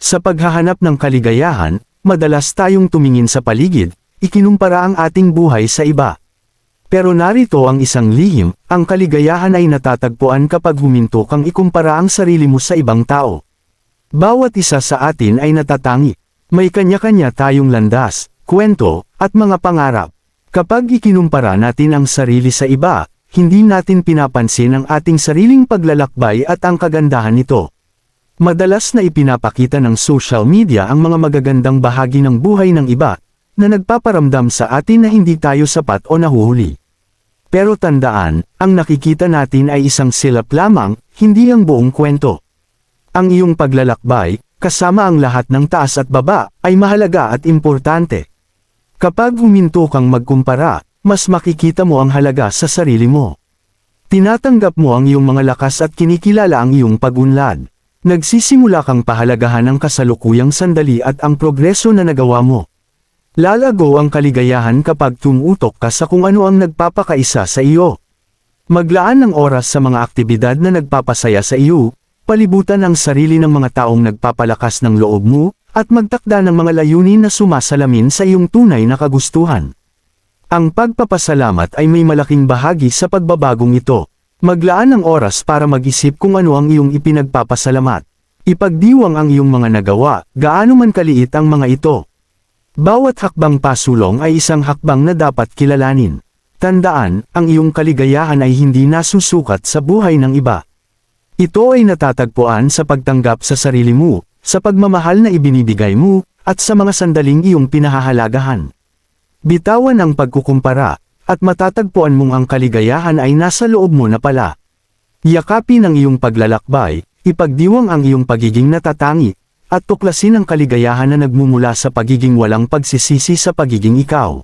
Sa paghahanap ng kaligayahan, madalas tayong tumingin sa paligid, ikinumpara ang ating buhay sa iba. Pero narito ang isang lihim, ang kaligayahan ay natatagpuan kapag huminto kang ikumpara ang sarili mo sa ibang tao. Bawat isa sa atin ay natatangi. May kanya-kanya tayong landas, kwento, at mga pangarap. Kapag ikinumpara natin ang sarili sa iba, hindi natin pinapansin ang ating sariling paglalakbay at ang kagandahan nito. Madalas na ipinapakita ng social media ang mga magagandang bahagi ng buhay ng iba, na nagpaparamdam sa atin na hindi tayo sapat o nahuhuli. Pero tandaan, ang nakikita natin ay isang silap lamang, hindi ang buong kwento. Ang iyong paglalakbay, kasama ang lahat ng taas at baba, ay mahalaga at importante. Kapag huminto kang magkumpara, mas makikita mo ang halaga sa sarili mo. Tinatanggap mo ang iyong mga lakas at kinikilala ang iyong pag-unlad. Nagsisimula kang pahalagahan ang kasalukuyang sandali at ang progreso na nagawa mo. Lalago ang kaligayahan kapag tumutok ka sa kung ano ang nagpapakaisa sa iyo. Maglaan ng oras sa mga aktibidad na nagpapasaya sa iyo, palibutan ang sarili ng mga taong nagpapalakas ng loob mo, at magtakda ng mga layunin na sumasalamin sa iyong tunay na kagustuhan. Ang pagpapasalamat ay may malaking bahagi sa pagbabagong ito. Maglaan ng oras para mag-isip kung ano ang iyong ipinagpapasalamat. Ipagdiwang ang iyong mga nagawa, gaano man kaliit ang mga ito. Bawat hakbang pasulong ay isang hakbang na dapat kilalanin. Tandaan, ang iyong kaligayahan ay hindi nasusukat sa buhay ng iba. Ito ay natatagpuan sa pagtanggap sa sarili mo, sa pagmamahal na ibinibigay mo, at sa mga sandaling iyong pinahahalagahan. Bitawan ang pagkukumpara, at matatagpuan mong ang kaligayahan ay nasa loob mo na pala. Yakapin ang iyong paglalakbay, ipagdiwang ang iyong pagiging natatangi, at tuklasin ang kaligayahan na nagmumula sa pagiging walang pagsisisi sa pagiging ikaw.